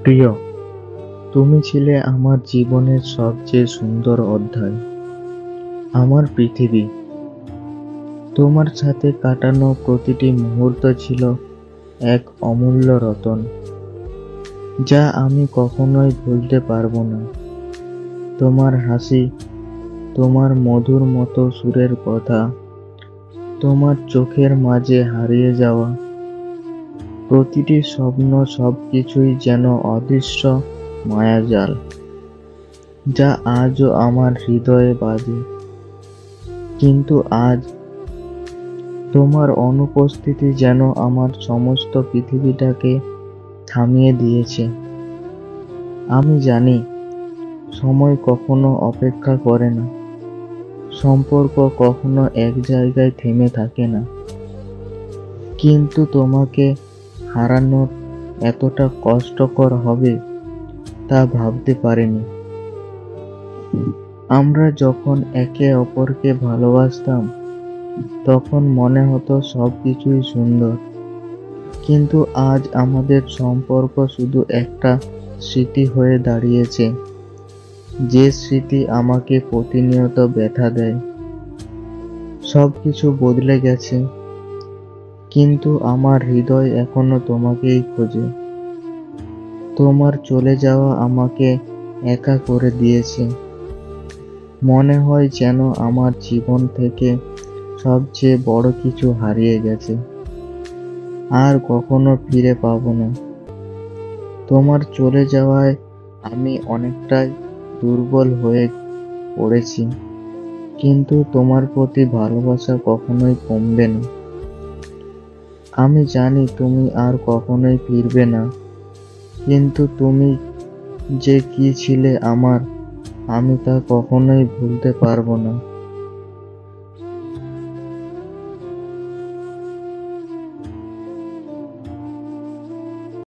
প্রিয়, তুমি ছিলে আমার জীবনের সবচেয়ে সুন্দর অধ্যায়, আমার পৃথিবী। তোমার সাথে কাটানো প্রতিটি মুহূর্ত ছিল এক অমূল্য রতন, যা আমি কখনোই ভুলতে পারবো না। তোমার হাসি, তোমার মধুর মতো সুরের কথা, তোমার চোখের মাঝে হারিয়ে যাওয়া প্রতিটি স্বপ্ন, সবকিছুই যেন অদৃশ্য মায়াজাল, যা আজও আমার হৃদয়ে বাজে। কিন্তু আজ তোমার অনুপস্থিতি যেন আমার সমস্ত পৃথিবীটাকে থামিয়ে দিয়েছে। আমি জানি সময় কখনো অপেক্ষা করে না, সম্পর্ক কখনো এক জায়গায় থেমে থাকে না, কিন্তু তোমাকে হারানোর এতটা কষ্টকর হবে তা ভাবতে পারিনি। আমরা যখন একে অপরকে ভালোবাসতাম তখন মনে হতো সবকিছুই সুন্দর, কিন্তু আজ আমাদের সম্পর্ক শুধু একটা স্মৃতি হয়ে দাঁড়িয়েছে, যে স্মৃতি আমাকে প্রতিনিয়ত ব্যথা দেয়। সবকিছু বদলে গেছে, কিন্তু আমার হৃদয় এখনো তোমাকেই খোঁজে। তোমার চলে যাওয়া আমাকে একা করে দিয়েছে। মনে হয় যেন আমার জীবন থেকে সবচেয়ে বড় কিছু হারিয়ে গেছে, আর কখনো ফিরে পাবো না। তোমার চলে যাওয়ায় আমি অনেকটাই দুর্বল হয়ে পড়েছি, কিন্তু তোমার প্রতি ভালোবাসা কখনোই কমবে না। আমি জানি তুমি আর কখনোই ফিরবে না, কিন্তু তুমি যে কি ছিলে আমার, আমি তা কখনোই ভুলতে পারবো না।